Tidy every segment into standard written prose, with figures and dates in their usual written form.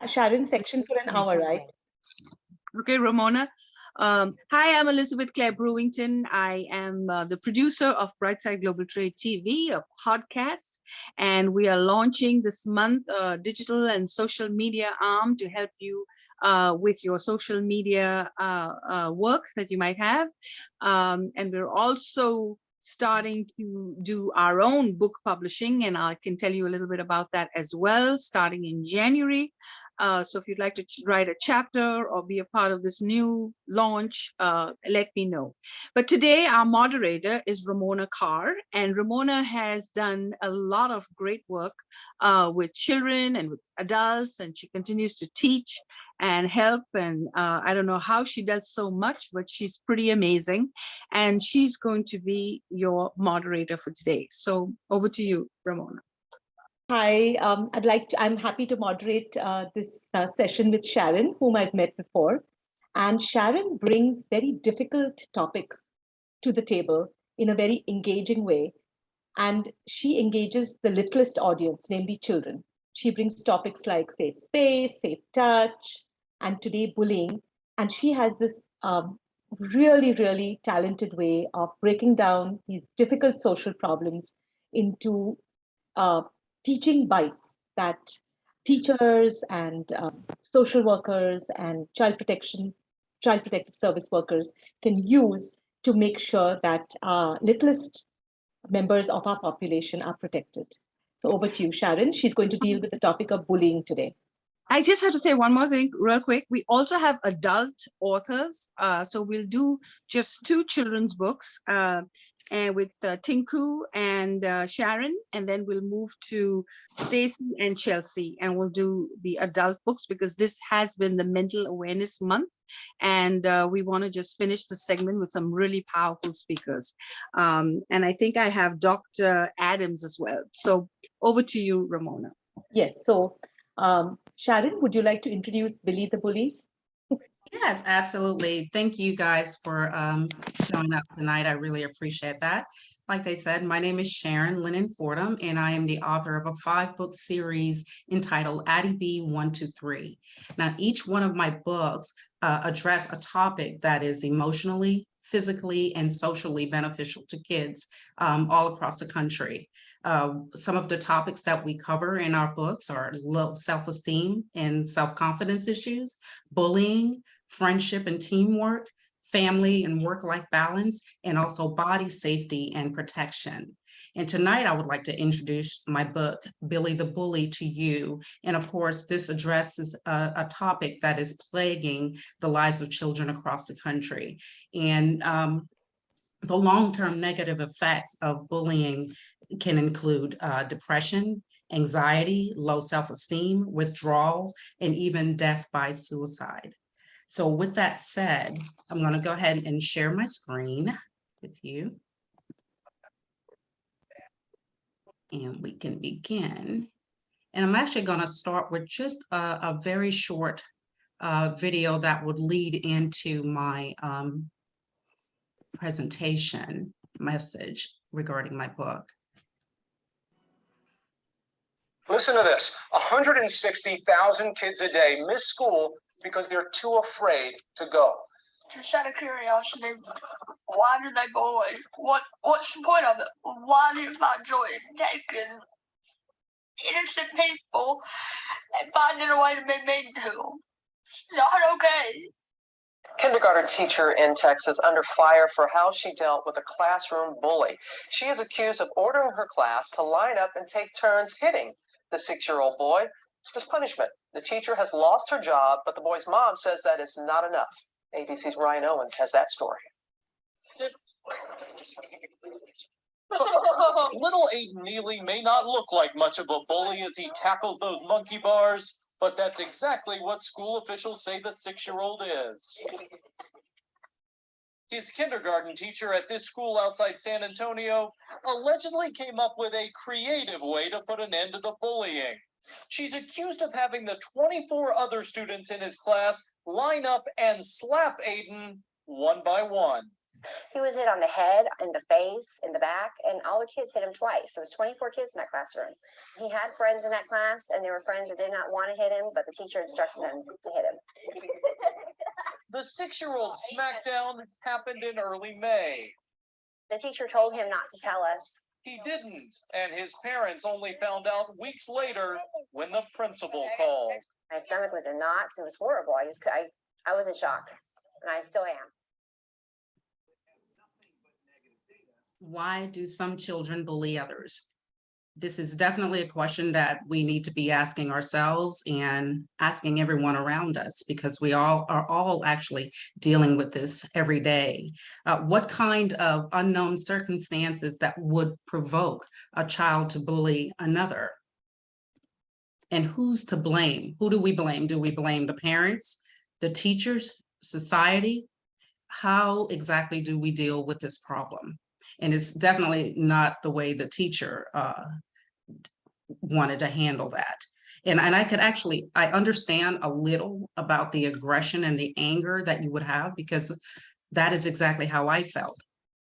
Sharon, section for an hour, right? Okay, Ramona. Hi, I'm Elizabeth Claire Brewington. I am the producer of Brightside Global Trade TV, a podcast, and we are launching this month a digital and social media arm to help you with your social media work that you might have. And we're also starting to do our own book publishing, and I can tell you a little bit about that as well, starting in January. So if you'd like to write a chapter or be a part of this new launch, let me know. But today our moderator is Ramona Carr, and Ramona has done a lot of great work with children and with adults, and she continues to teach and help. And I don't know how she does so much, but she's pretty amazing. And she's going to be your moderator for today. So over to you, Ramona. Hi, I'm happy to moderate this session with Sharon, whom I've met before. And Sharon brings very difficult topics to the table in a very engaging way. And she engages the littlest audience, namely children. She brings topics like safe space, safe touch, and today bullying. And she has this really, really talented way of breaking down these difficult social problems into teaching bites that teachers and social workers and child protective service workers can use to make sure that littlest members of our population are protected. So over to you, Sharon. She's going to deal with the topic of bullying today. I just have to say one more thing real quick. We also have adult authors. So we'll do just 2 children's books. And with Tinku and Sharon, and then we'll move to Stacy and Chelsea, and we'll do the adult books because this has been the Mental Awareness Month, and we want to just finish the segment with some really powerful speakers. And I think I have Dr. Adams as well. So over to you, Ramona. Yes. So Sharon, would you like to introduce Billy the Bully? Yes, absolutely. Thank you guys for showing up tonight. I really appreciate that. Like they said, my name is Sharon Linen-Fordham, and I am the author of a 5-book series entitled AddyBee123. Now, each one of my books address a topic that is emotionally, physically, and socially beneficial to kids all across the country. Some of the topics that we cover in our books are low self-esteem and self-confidence issues, bullying, friendship and teamwork, family and work-life balance, and also body safety and protection. And tonight I would like to introduce my book, Billy the Bully, to you. And of course, this addresses a topic that is plaguing the lives of children across the country. And the long-term negative effects of bullying can include depression, anxiety, low self-esteem, withdrawal, and even death by suicide. So with that said, I'm going to go ahead and share my screen with you. And we can begin. And I'm actually going to start with just a very short video that would lead into my presentation message regarding my book. Listen to this. 160,000 kids a day miss school because they're too afraid to go. Just out of curiosity, why do they bully? What's the point of it? Why do you find joy in taking innocent people and finding a way to be mean to them? It's not okay. Kindergarten teacher in Texas under fire for how she dealt with a classroom bully. She is accused of ordering her class to line up and take turns hitting the 6-year-old boy as punishment. The teacher has lost her job, but the boy's mom says that is not enough. ABC's Ryan Owens has that story. Little Aiden Neely may not look like much of a bully as he tackles those monkey bars, but that's exactly what school officials say the 6-year-old is. His kindergarten teacher at this school outside San Antonio allegedly came up with a creative way to put an end to the bullying. She's accused of having the 24 other students in his class line up and slap Aiden one by one. He was hit on the head, in the face, in the back, and all the kids hit him twice. There was 24 kids in that classroom. He had friends in that class, and there were friends that did not want to hit him, but the teacher instructed them to hit him. The 6-year-old smackdown happened in early May. The teacher told him not to tell us. He didn't, and his parents only found out weeks later when the principal called. My stomach was in knots. It was horrible. I was in shock, and I still am. Why do some children bully others? This is definitely a question that we need to be asking ourselves and asking everyone around us, because we are all actually dealing with this every day. What kind of unknown circumstances that would provoke a child to bully another? And who's to blame? Who do we blame? Do we blame the parents, the teachers, society? How exactly do we deal with this problem? And it's definitely not the way the teacher wanted to handle that. And I understand a little about the aggression and the anger that you would have, because that is exactly how I felt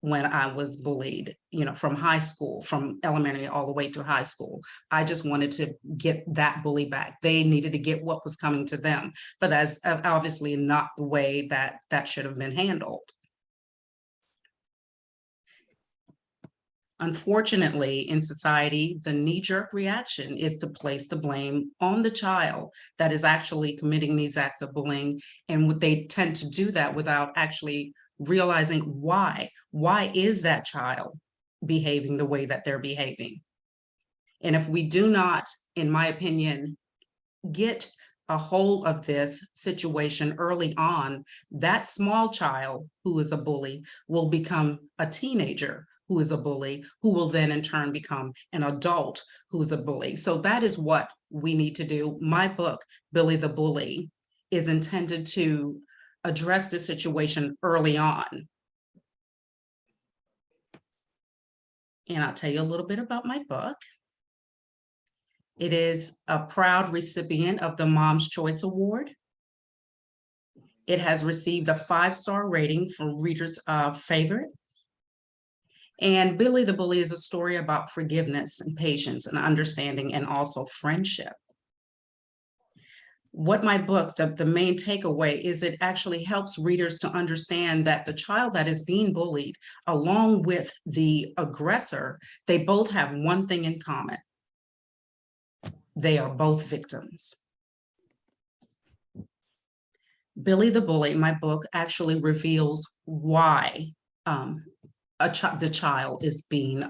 when I was bullied, from high school, from elementary all the way to high school. I just wanted to get that bully back. They needed to get what was coming to them, but that's obviously not the way that should have been handled. Unfortunately, in society, the knee-jerk reaction is to place the blame on the child that is actually committing these acts of bullying. And they tend to do that without actually realizing why. Why is that child behaving the way that they're behaving? And if we do not, in my opinion, get a hold of this situation early on, that small child who is a bully will become a teenager who is a bully, who will then in turn become an adult who's a bully. So that is what we need to do. My book, Billy the Bully, is intended to address the situation early on. And I'll tell you a little bit about my book. It is a proud recipient of the Mom's Choice Award. It has received a 5-star rating from readers' favorite. And Billy the Bully is a story about forgiveness and patience and understanding, and also friendship. What my book, the main takeaway is, it actually helps readers to understand that the child that is being bullied, along with the aggressor, they both have one thing in common. They are both victims. Billy the Bully, my book, actually reveals why the child is being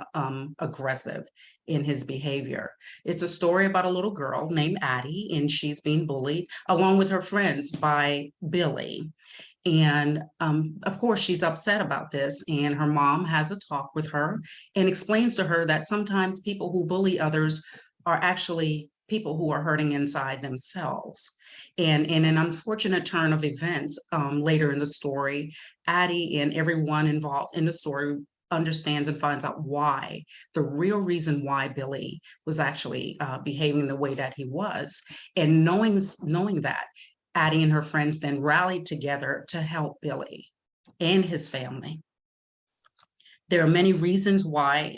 aggressive in his behavior. It's a story about a little girl named Addy, and she's being bullied along with her friends by Billy. And of course, she's upset about this, and her mom has a talk with her and explains to her that sometimes people who bully others are actually people who are hurting inside themselves. And in an unfortunate turn of events later in the story, Addy and everyone involved in the story understands and finds out why, the real reason why Billy was actually behaving the way that he was. And knowing that, Addy and her friends then rallied together to help Billy and his family. There are many reasons why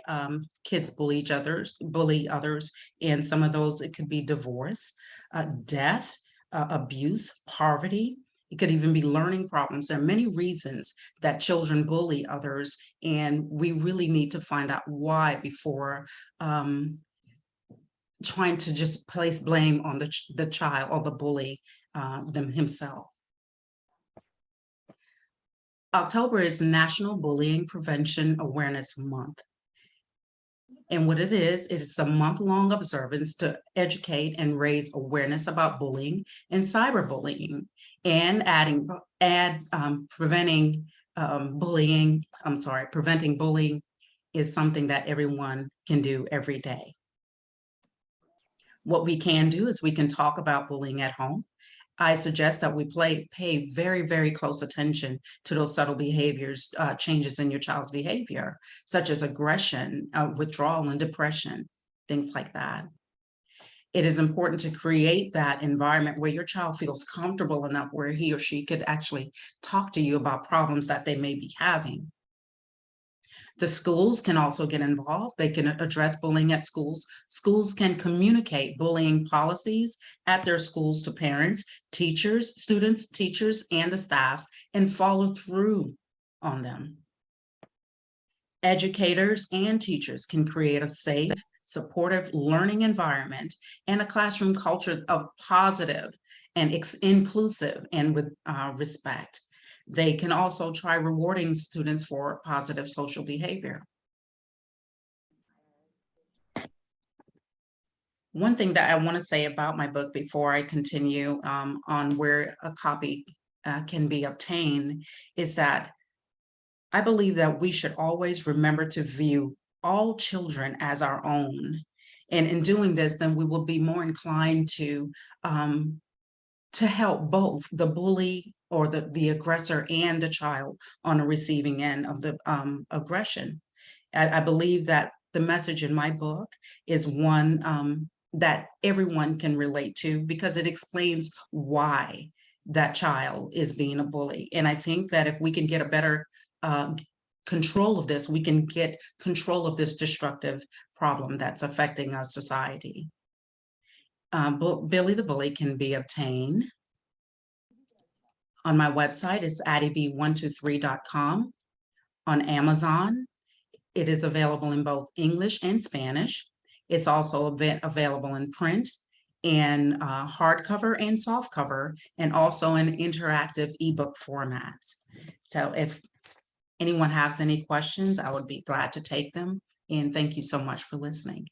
kids bully others, and some of those, it could be divorce, death, abuse, poverty. It could even be learning problems. There are many reasons that children bully others, and we really need to find out why before trying to just place blame on the child or the bully himself. October is National Bullying Prevention Awareness Month. And what it is a month-long observance to educate and raise awareness about bullying and cyberbullying, and preventing bullying is something that everyone can do every day. What we can do is we can talk about bullying at home. I suggest that we pay very, very close attention to those subtle behaviors, changes in your child's behavior, such as aggression, withdrawal, and depression, things like that. it is important to create that environment where your child feels comfortable enough where he or she could actually talk to you about problems that they may be having. The schools can also get involved. They can address bullying at schools. Schools can communicate bullying policies at their schools to parents, teachers, students, teachers, and the staff, and follow through on them. Educators and teachers can create a safe, supportive learning environment and a classroom culture of positive and inclusive and with respect. They can also try rewarding students for positive social behavior. One thing that I want to say about my book before I continue on where a copy can be obtained is that I believe that we should always remember to view all children as our own. And in doing this, then we will be more inclined to help both the bully or the aggressor and the child on the receiving end of the aggression. I believe that the message in my book is one that everyone can relate to because it explains why that child is being a bully. And I think that if we can get a better control of this, we can get control of this destructive problem that's affecting our society. Billy the Bully can be obtained on my website. It's AddyBee123.com. On Amazon, it is available in both English and Spanish. It's also available in print and hardcover and softcover, and also in interactive ebook formats. So if anyone has any questions, I would be glad to take them. And thank you so much for listening.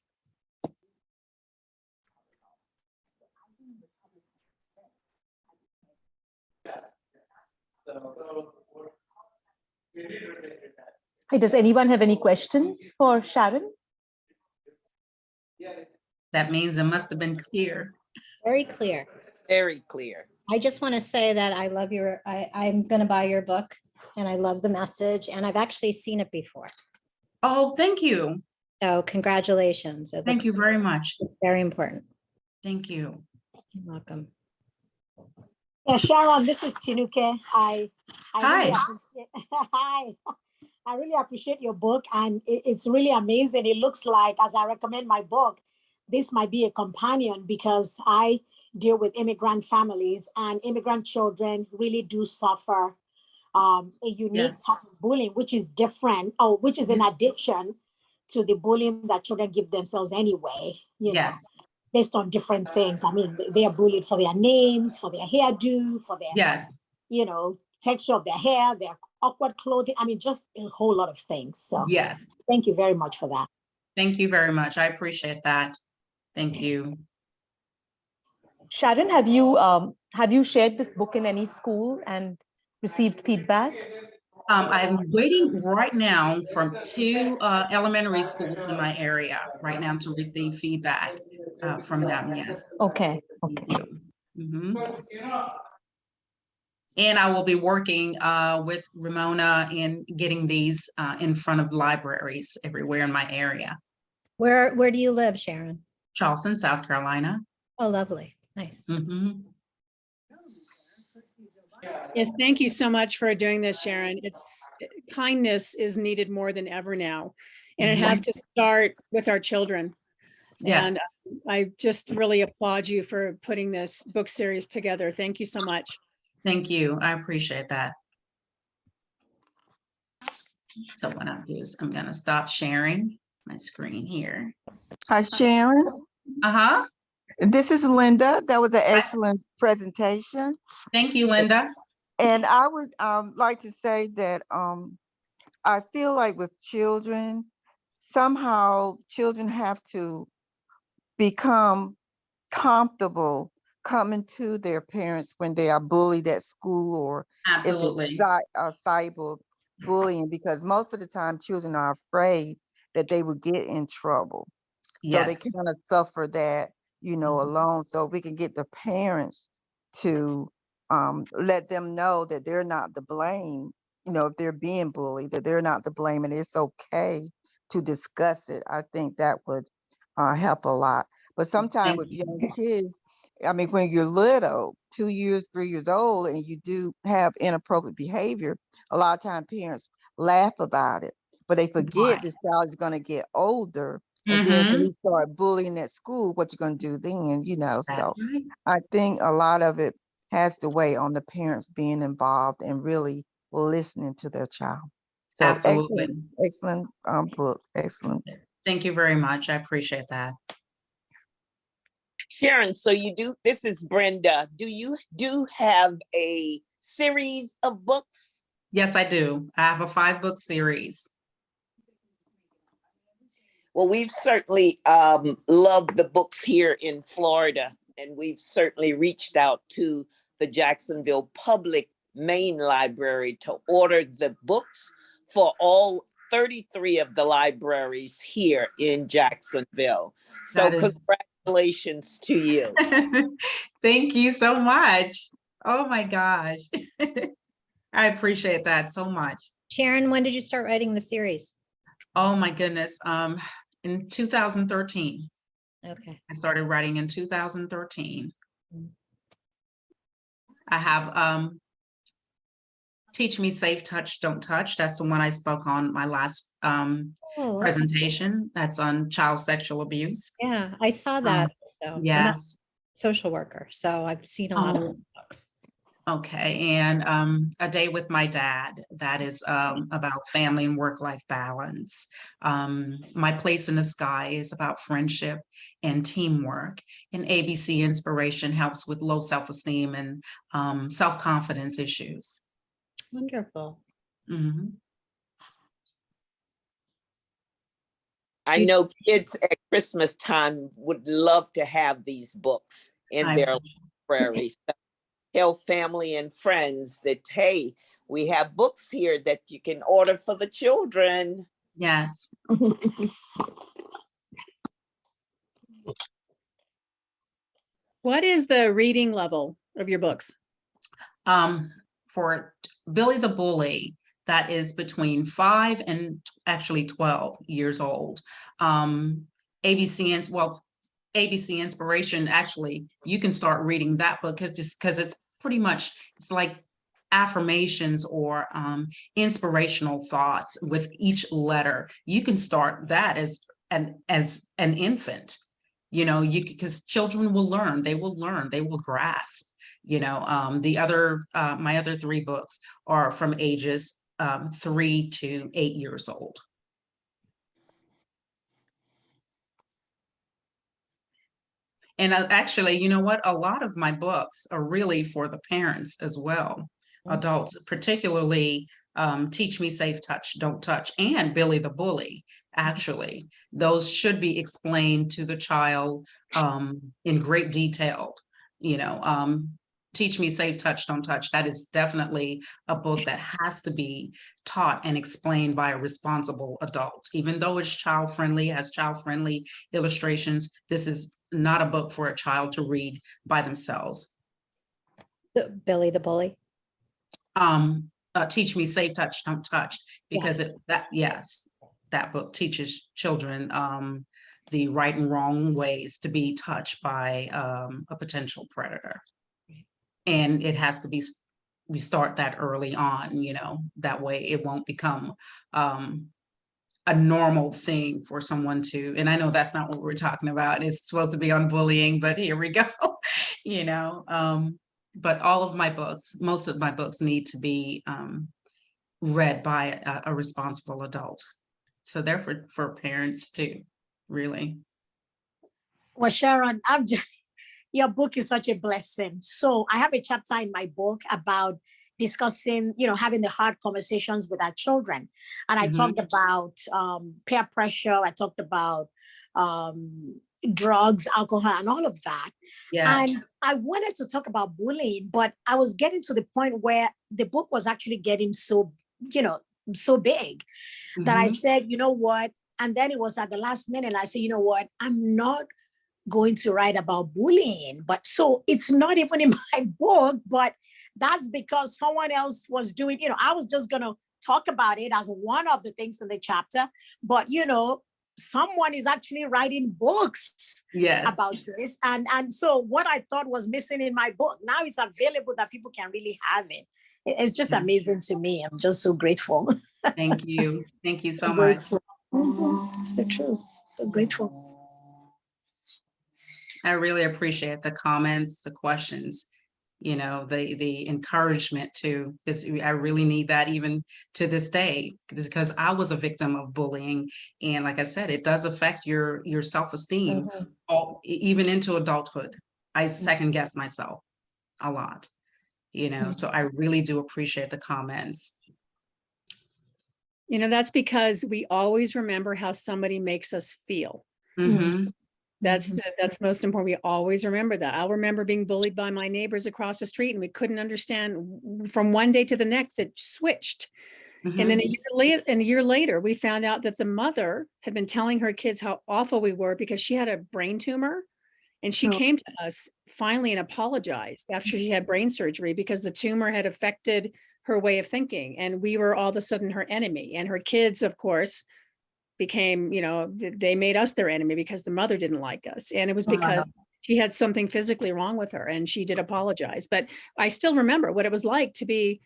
Hey, does anyone have any questions for Sharon? That means it must have been clear. Very clear. Very clear. I just want to say that I love I'm going to buy your book and I love the message and I've actually seen it before. Oh, thank you. So congratulations. Thank you very much. Very important. Thank you. You're welcome. Yeah, Sharon, this is Chinuke. Hi. Really hi. I really appreciate your book and it's really amazing. It looks like, as I recommend my book, this might be a companion because I deal with immigrant families and immigrant children really do suffer a unique type of bullying, which is different, which is an addiction to the bullying that children give themselves anyway, you know, based on different things. I mean, they are bullied for their names, for their hairdo, for their, you know, texture of their hair, their awkward clothing. I mean, just a whole lot of things. So thank you very much for that. Thank you very much. I appreciate that. Thank you. Sharon, have you shared this book in any school and received feedback? I'm waiting right now from 2 elementary schools in my area right now to receive feedback from them. Yes. Okay. And I will be working with Ramona in getting these in front of libraries everywhere in my area. Where do you live, Sharon? Charleston, South Carolina. Oh, lovely. Nice. Yes, thank you so much for doing this, Sharon. Kindness is needed more than ever now, and it has to start with our children. And I just really applaud you for putting this book series together. Thank you so much. Thank you. I appreciate that. So what I'll do is I'm going to stop sharing my screen here. Hi, Sharon. This is Linda. That was an excellent presentation. Thank you, Linda. And I would like to say that I feel like with children, somehow children have to become comfortable coming to their parents when they are bullied at school or Absolutely. cyber bullying, because most of the time children are afraid that they will get in trouble. So they kind of suffer that, you know, alone. So we can get the parents to let them know that they're not to blame, you know, if they're being bullied, that they're not to blame and it's okay to discuss it. I think that would help a lot. But sometimes with young kids, I mean, when you're little, 2 years, 3 years old, and you do have inappropriate behavior, a lot of time parents laugh about it, but they forget this child is going to get older. And then when you start bullying at school, what you're going to do then, you know? So I think a lot of it has to weigh on the parents being involved and really listening to their child. So Absolutely. excellent book. Excellent. Thank you very much. I appreciate that. Sharon, so this is Brenda. Do you have a series of books? Yes, I do. I have a 5-book series. Well, we've certainly loved the books here in Florida, and we've certainly reached out to the Jacksonville Public Main Library to order the books for all 33 of the libraries here in Jacksonville. So congratulations to you. Thank you so much. Oh my gosh. I appreciate that so much. Sharon, when did you start writing the series? Oh my goodness. In 2013. Okay. I started writing in 2013. I have Teach Me Safe Touch, Don't Touch. That's the one I spoke on my last presentation. That's on child sexual abuse. Yeah, I saw that. So yes. I'm a social worker, so I've seen a lot of books. Okay, and A Day with My Dad, that is about family and work-life balance. My Place in the Sky is about friendship and teamwork. And ABC Inspiration helps with low self-esteem and self-confidence issues. Wonderful. Mm-hmm. I know kids at Christmas time would love to have these books in their libraries. Tell family and friends that, hey, we have books here that you can order for the children. Yes. What is the reading level of your books? For Billy the Bully, that is between 5 and actually 12 years old. ABC Inspiration, actually, you can start reading that book because it's pretty much, it's like affirmations or inspirational thoughts with each letter. You can start that as an infant, you know, because children will learn, they will grasp, you know. My other 3 books are from ages 3 to 8 years old. And actually, you know what? A lot of my books are really for the parents as well, adults, particularly Teach Me Safe Touch, Don't Touch, and Billy the Bully. Actually, those should be explained to the child in great detail. You know, Teach Me Safe Touch, Don't Touch, that is definitely a book that has to be taught and explained by a responsible adult. Even though it's child-friendly, has child-friendly illustrations, this is not a book for a child to read by themselves. Billy the Bully. Teach Me Safe Touch, Don't Touch, because that book teaches children the right and wrong ways to be touched by a potential predator. And it has to be, we start that early on, you know, that way it won't become a normal thing for someone to, and I know that's not what we're talking about. It's supposed to be on bullying, but here we go, you know. But all of my books, most of my books need to be read by a responsible adult. So they're for parents too, really. Well, Sharon, your book is such a blessing. So I have a chapter in my book about discussing, you know, having the hard conversations with our children. And I talked about peer pressure. I talked about drugs, alcohol, and all of that. Yes. And I wanted to talk about bullying, but I was getting to the point where the book was actually getting so, you know, so big that I said, you know what? And then it was at the last minute, I said, you know what? I'm not going to write about bullying, but so it's not even in my book, but that's because someone else was doing, you know, I was just going to talk about it as one of the things in the chapter, but you know, someone is actually writing books Yes. about this. And so what I thought was missing in my book, now it's available that people can really have it. It's just amazing to me. I'm just so grateful. Thank you. Thank you so I'm much. grateful. It's the truth. So grateful. I really appreciate the comments, the questions, you know, the encouragement too, because I really need that even to this day, because I was a victim of bullying. And like I said, it does affect your self-esteem, even into adulthood. I second guess myself a lot, you know, so I really do appreciate the comments. You know, that's because we always remember how somebody makes us feel. That's most important. We always remember that. I'll remember being bullied by my neighbors across the street, and we couldn't understand from one day to the next, it switched. And then a year later, we found out that the mother had been telling her kids how awful we were because she had a brain tumor. And she came to us finally and apologized after she had brain surgery because the tumor had affected her way of thinking. And we were all of a sudden her enemy. And her kids, of course, became, you know, they made us their enemy because the mother didn't like us. And it was because she had something physically wrong with her, and she did apologize. But I still remember what it was like to be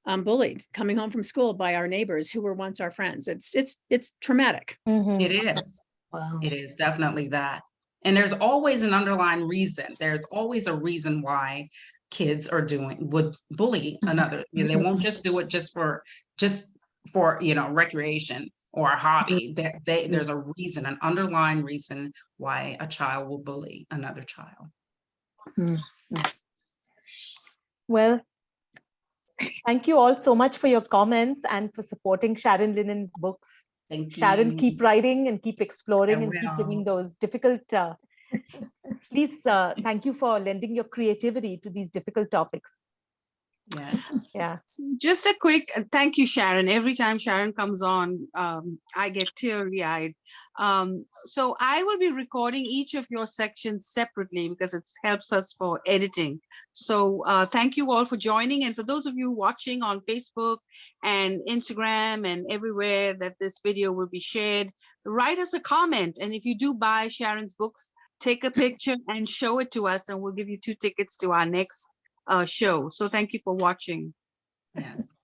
bullied coming home from school by our neighbors who were once our friends. It's traumatic. It is. Wow. It is definitely that. And there's always an underlying reason. There's always a reason why kids would bully another. You know, they won't just do it just for you know, recreation or a hobby. There's a reason, an underlying reason why a child will bully another child. Well, thank you all so much for your comments and for supporting Sharon Linen's books. Thank you. Sharon, keep writing and keep exploring and keep will. bringing those difficult, please, thank you for lending your creativity to these difficult topics. Yes. Yeah. Just a quick thank you, Sharon. Every time Sharon comes on, I get teary-eyed. So I will be recording each of your sections separately because it helps us for editing. So thank you all for joining. And for those of you watching on Facebook and Instagram and everywhere that this video will be shared, write us a comment. And if you do buy Sharon's books, take a picture and show it to us, and we'll give you 2 tickets to our next show. So thank you for watching. Yes.